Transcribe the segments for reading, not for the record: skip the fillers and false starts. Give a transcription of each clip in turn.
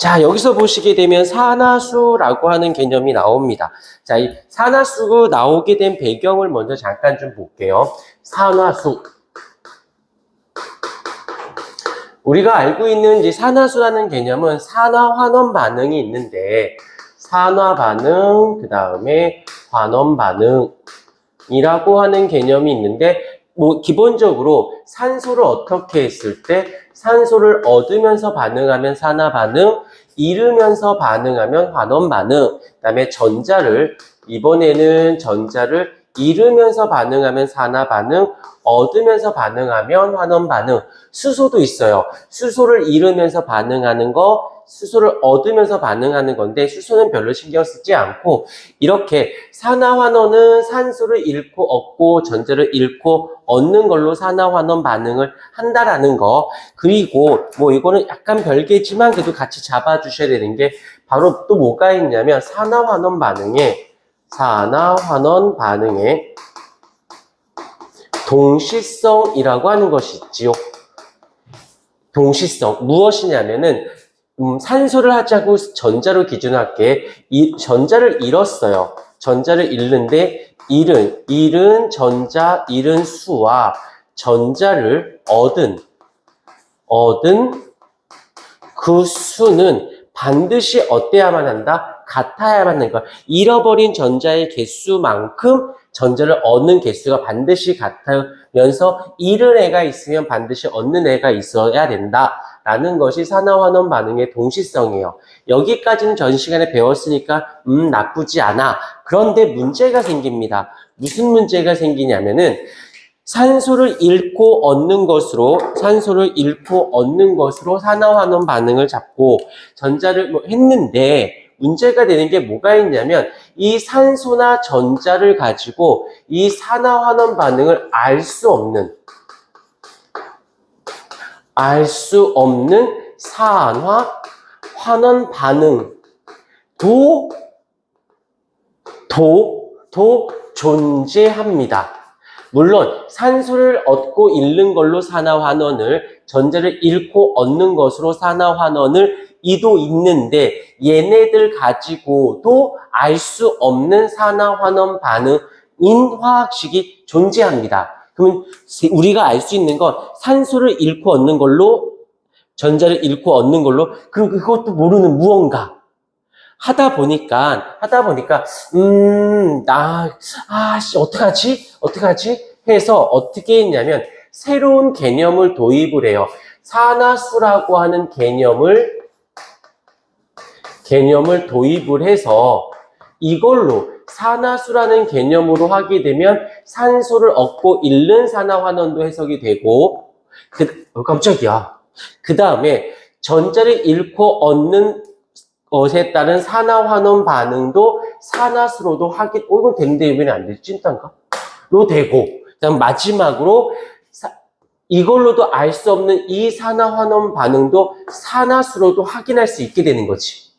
자, 여기서 보시게 되면 산화수라고 하는 개념이 나옵니다. 자, 이 산화수 나오게 된 배경을 먼저 잠깐 좀 볼게요. 산화수. 우리가 알고 있는 이 산화수라는 개념은 산화환원 반응이 있는데, 산화 반응, 그 다음에 환원 반응이라고 하는 개념이 있는데, 기본적으로 산소를 어떻게 했을 때 산소를 얻으면서 반응하면 산화 반응, 잃으면서 반응하면 환원 반응, 그 다음에 이번에는 전자를 잃으면서 반응하면 산화 반응, 얻으면서 반응하면 환원 반응. 수소도 있어요. 수소를 잃으면서 반응하는 거, 수소를 얻으면서 반응하는 건데 수소는 별로 신경 쓰지 않고 이렇게 산화환원은 산소를 잃고 얻고 전자를 잃고 얻는 걸로 산화환원 반응을 한다라는 거. 그리고 이거는 약간 별개지만 그래도 같이 잡아주셔야 되는 게 바로 또 뭐가 있냐면 산화환원 반응에 동시성이라고 하는 것이 있지요. 동시성. 무엇이냐면은 산소를 하자고 전자로 기준할게. 전자를 잃었어요. 전자를 잃는데 잃은 전자, 잃은 수와 전자를 얻은 그 수는 반드시 어때야만 한다? 같아야만 하는 거야. 잃어버린 전자의 개수만큼 전자를 얻는 개수가 반드시 같으면서 잃은 애가 있으면 반드시 얻는 애가 있어야 된다라는 것이 산화환원 반응의 동시성이에요. 여기까지는 전 시간에 배웠으니까 나쁘지 않아. 그런데 문제가 생깁니다. 무슨 문제가 생기냐면은 산소를 잃고 얻는 것으로 산화환원 반응을 잡고 전자를 했는데 문제가 되는 게 뭐가 있냐면 이 산소나 전자를 가지고 이 산화환원 반응을 알 수 없는 산화환원 반응도 존재합니다. 물론 산소를 얻고 잃는 걸로 산화환원을, 전자를 잃고 얻는 것으로 산화환원을 이도 있는데 얘네들 가지고도 알 수 없는 산화환원 반응인 화학식이 존재합니다. 그러면 우리가 알 수 있는 건 산소를 잃고 얻는 걸로, 전자를 잃고 얻는 걸로, 그리고 그것도 모르는 무언가 하다 보니까 어떡하지 해서 어떻게 했냐면 새로운 개념을 도입을 해요. 산화수라고 하는 개념을 도입을 해서 이걸로 산화수라는 개념으로 하게 되면 산소를 얻고 잃는 산화환원도 해석이 되고 깜짝이야. 그 다음에 전자를 잃고 얻는 것에 따른 산화환원 반응도 산화수로도 이건 되는데 왜 안 되지? 찐딴가? 로 되고, 그다음 마지막으로 이걸로도 알 수 없는 이 산화환원 반응도 산화수로도 확인할 수 있게 되는 거지.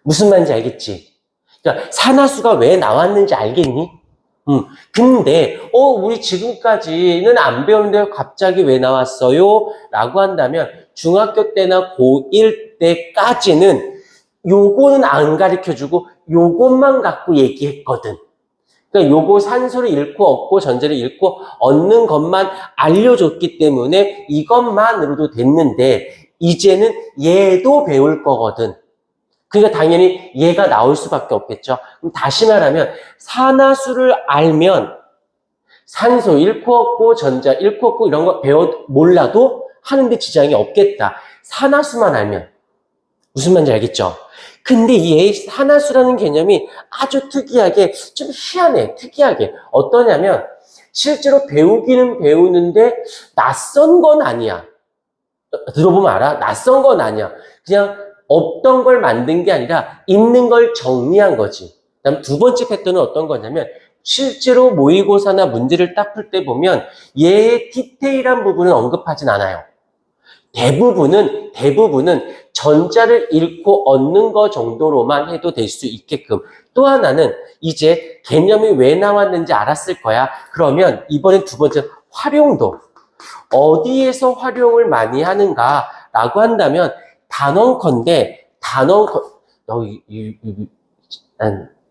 무슨 말인지 알겠지? 그러니까 산화수가 왜 나왔는지 알겠니? 근데 우리 지금까지는 안 배웠는데 갑자기 왜 나왔어요? 라고 한다면 중학교 때나 고1 때까지는 요거는 안 가르쳐주고 요것만 갖고 얘기했거든. 그러니까 요거 산소를 잃고 얻고 전자를 잃고 얻는 것만 알려줬기 때문에 이것만으로도 됐는데 이제는 얘도 배울 거거든. 그러니까 당연히 얘가 나올 수밖에 없겠죠. 그럼 다시 말하면 산화수를 알면 산소 잃고 얻고 전자 잃고 얻고 이런 거 몰라도 하는데 지장이 없겠다. 산화수만 알면. 무슨 말인지 알겠죠? 근데 이 산화수라는 개념이 아주 특이하게, 좀 희한해, 특이하게. 어떠냐면, 실제로 배우기는 배우는데, 낯선 건 아니야. 들어보면 알아? 낯선 건 아니야. 그냥 없던 걸 만든 게 아니라, 있는 걸 정리한 거지. 그다음 두 번째 패턴은 어떤 거냐면, 실제로 모의고사나 문제를 딱 풀 때 보면, 얘의 디테일한 부분은 언급하진 않아요. 대부분은 전자를 잃고 얻는 거 정도로만 해도 될 수 있게끔. 또 하나는 이제 개념이 왜 나왔는지 알았을 거야. 그러면 이번엔 두 번째 활용도. 어디에서 활용을 많이 하는가라고 한다면 단언컨대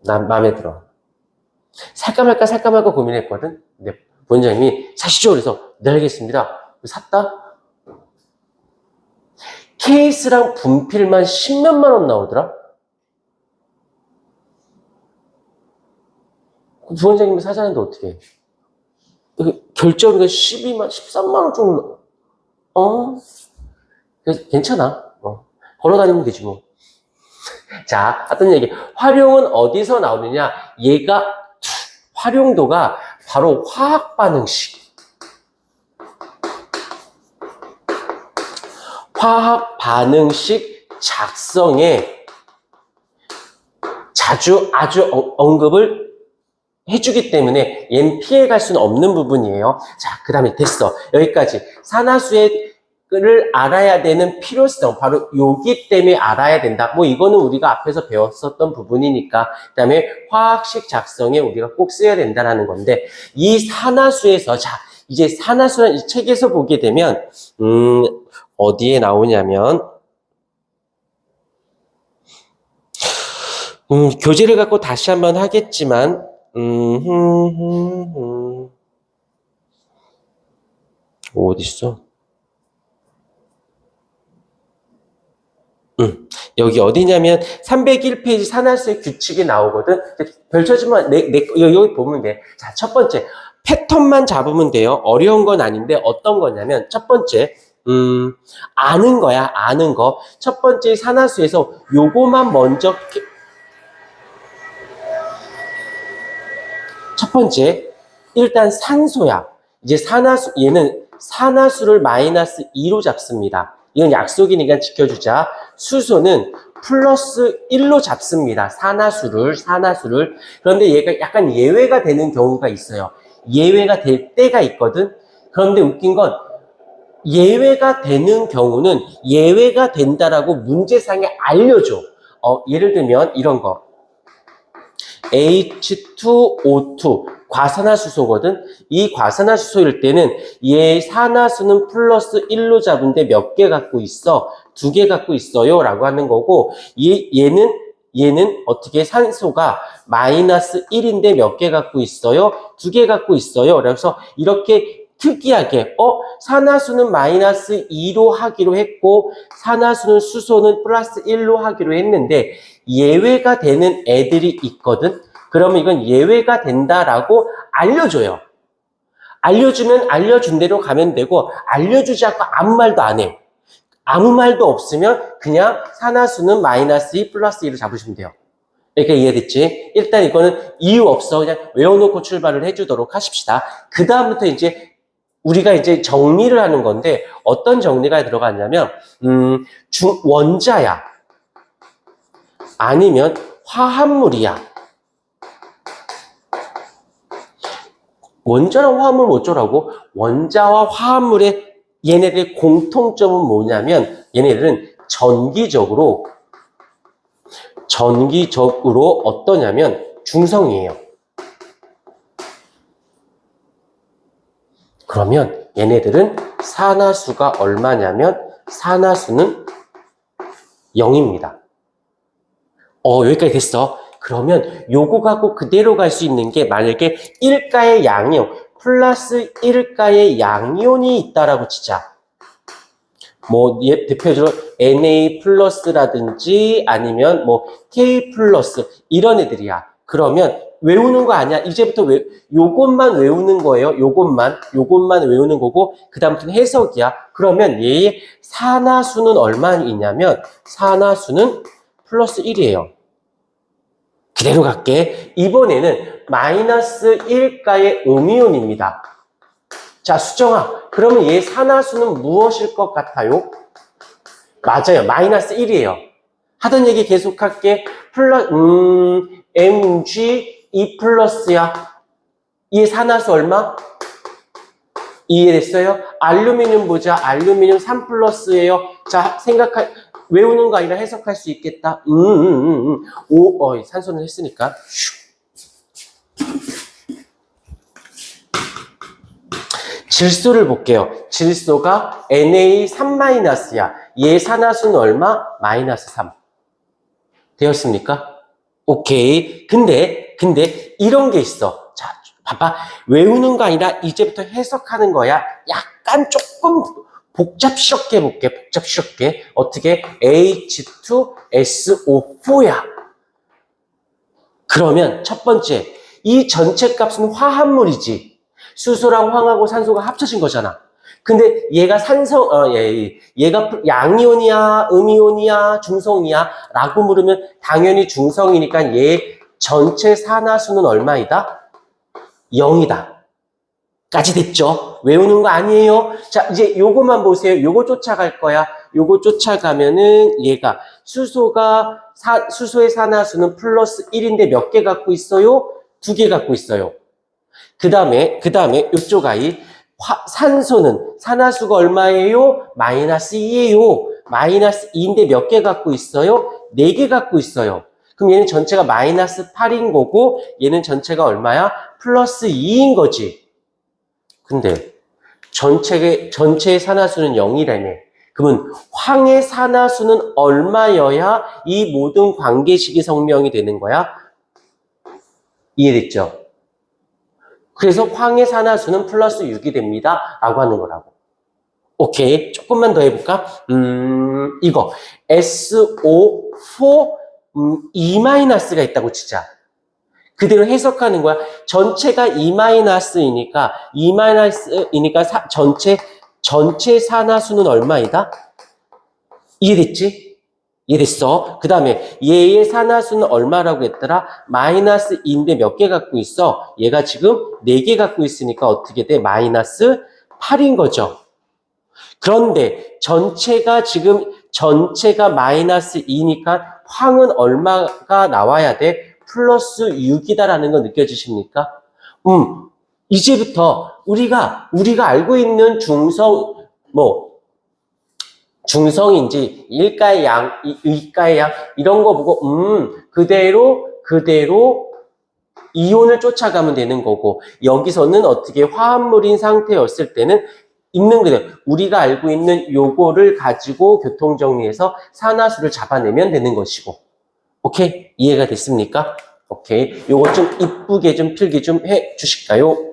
난 마음에 들어. 살까 말까 고민했거든. 근데 본장님이 사시죠. 그래서 네, 알겠습니다. 샀다. 케이스랑 분필만 10몇만 원 나오더라. 부원장님이 사자는데 어떻게 해? 결제비가 13만 원 정도. 그래서 괜찮아. 걸어다니면 되지 뭐. 자, 하여튼 얘기. 활용은 어디서 나오느냐? 얘가 활용도가 바로 화학 반응식. 화학 반응식 작성에 아주 언급을 해주기 때문에 얘는 피해갈 수는 없는 부분이에요. 자, 그 다음에 됐어. 여기까지. 산화수를 알아야 되는 필요성. 바로 여기 때문에 알아야 된다. 뭐 이거는 우리가 앞에서 배웠었던 부분이니까. 그 다음에 화학식 작성에 우리가 꼭 써야 된다는 건데, 이 산화수에서, 자, 이제 산화수는 이 책에서 보게 되면, 어디에 나오냐면, 교재를 갖고 다시 한번 하겠지만, 어딨어? 여기 어디냐면 301페이지 산화수의 규칙이 나오거든. 펼쳐지면 여기 보면 돼. 자, 첫 번째 패턴만 잡으면 돼요. 어려운 건 아닌데 어떤 거냐면 첫 번째 아는 거야. 아는 거. 첫 번째 산화수에서 요거만 먼저 첫 번째 일단 산소야. 이제 얘는 산화수를 마이너스 2로 잡습니다. 이건 약속이니까 지켜주자. 수소는 플러스 1로 잡습니다. 산화수를. 그런데 얘가 약간 예외가 되는 경우가 있어요. 예외가 될 때가 있거든. 그런데 웃긴 건 예외가 되는 경우는 예외가 된다라고 문제상에 알려줘. 예를 들면 이런 거. H2O2 과산화수소거든. 이 과산화수소일 때는 얘 산화수는 플러스 1로 잡은데 몇 개 갖고 있어? 2개 갖고 있어요 라고 하는 거고, 얘는 어떻게 산소가 마이너스 1인데 몇 개 갖고 있어요? 2개 갖고 있어요. 그래서 이렇게 특이하게 산화수는 마이너스 2로 하기로 했고 수소는 플러스 1로 하기로 했는데 예외가 되는 애들이 있거든. 그러면 이건 예외가 된다라고 알려줘요. 알려주면 알려준 대로 가면 되고, 알려주지 않고 아무 말도 안 해. 아무 말도 없으면 그냥 산화수는 마이너스 2 플러스 2를 잡으시면 돼요. 그러니까 이해됐지? 일단 이거는 이유 없어. 그냥 외워놓고 출발을 해주도록 하십시다. 그 다음부터 이제 우리가 이제 정리를 하는 건데, 어떤 정리가 들어갔냐면, 원자야. 아니면 화합물이야. 원자랑 화합물 어쩌라고? 원자와 화합물의 얘네들의 공통점은 뭐냐면, 얘네들은 전기적으로 어떠냐면 중성이에요. 그러면 얘네들은 산화수가 얼마냐면 산화수는 0입니다. 여기까지 됐어. 그러면 요거 갖고 그대로 갈 수 있는 게 만약에 1가의 양이온 플러스 1가의 양이온이 있다라고 치자. 뭐 대표적으로 Na 플러스라든지 아니면 뭐 K 플러스 이런 애들이야. 그러면 외우는 거 아니야. 이제부터 요것만 외우는 거예요. 요것만 외우는 거고, 그 다음부터는 해석이야. 그러면 얘의 산화수는 얼마이냐면 산화수는 플러스 1이에요. 그대로 갈게. 이번에는 마이너스 1가의 오미온입니다. 자, 수정아. 그러면 얘 산화수는 무엇일 것 같아요? 맞아요. 마이너스 1이에요. 하던 얘기 계속할게. Mg 2 플러스야. 이 산화수 얼마? 이해됐어요? 알루미늄 보자. 알루미늄 3 플러스예요. 자, 외우는 거 아니라 해석할 수 있겠다. 산소는 했으니까. 질소를 볼게요. 질소가 Na3-야. 얘 산화수는 얼마? 마이너스 3. 되었습니까? 오케이. 근데 이런 게 있어. 자, 봐봐. 외우는 거 아니라 이제부터 해석하는 거야. 약간 조금 복잡스럽게 해볼게. 복잡스럽게. 어떻게? H2SO4야. 그러면 첫 번째, 이 전체 값은 화합물이지. 수소랑 황하고 산소가 합쳐진 거잖아. 근데 얘가 얘가 양이온이야, 음이온이야, 중성이야? 라고 물으면 당연히 중성이니까 얘 전체 산화수는 얼마이다? 0이다. 까지 됐죠? 외우는 거 아니에요? 자, 이제 요거만 보세요. 요거 쫓아갈 거야. 요거 쫓아가면은 얘가 수소의 산화수는 플러스 1인데 몇 개 갖고 있어요? 2개 갖고 있어요. 그 다음에 요쪽 아이 산소는 산화수가 얼마예요? 마이너스 2예요. 마이너스 2인데 몇 개 갖고 있어요? 4개 갖고 있어요. 그럼 얘는 전체가 마이너스 8인 거고 얘는 전체가 얼마야? 플러스 2인 거지. 근데 전체의 산화수는 0이라며. 그러면 황의 산화수는 얼마여야 이 모든 관계식이 성명이 되는 거야? 이해됐죠? 그래서 황의 산화수는 플러스 6이 됩니다. 라고 하는 거라고. 오케이. 조금만 더 해볼까? 이거. SO4, E-가 있다고 치자. 그대로 해석하는 거야. 전체가 E-이니까, 전체 산화수는 얼마이다? 이해됐지? 이해됐어? 그 다음에 얘의 산화수는 얼마라고 했더라? 마이너스 2인데 몇 개 갖고 있어? 얘가 지금 4개 갖고 있으니까 어떻게 돼? 마이너스 8인 거죠. 그런데 전체가 마이너스 2니까 황은 얼마가 나와야 돼? 플러스 6이다라는 거 느껴지십니까? 이제부터 우리가 알고 있는 중성인지 일가의 양, 이가의 양 이런 거 보고 그대로 이온을 쫓아가면 되는 거고 여기서는 어떻게 화합물인 상태였을 때는 있는 그대로 우리가 알고 있는 요거를 가지고 교통정리해서 산화수를 잡아내면 되는 것이고 오케이? 이해가 됐습니까? 오케이. 요거 좀 이쁘게 좀 필기 좀 해 주실까요?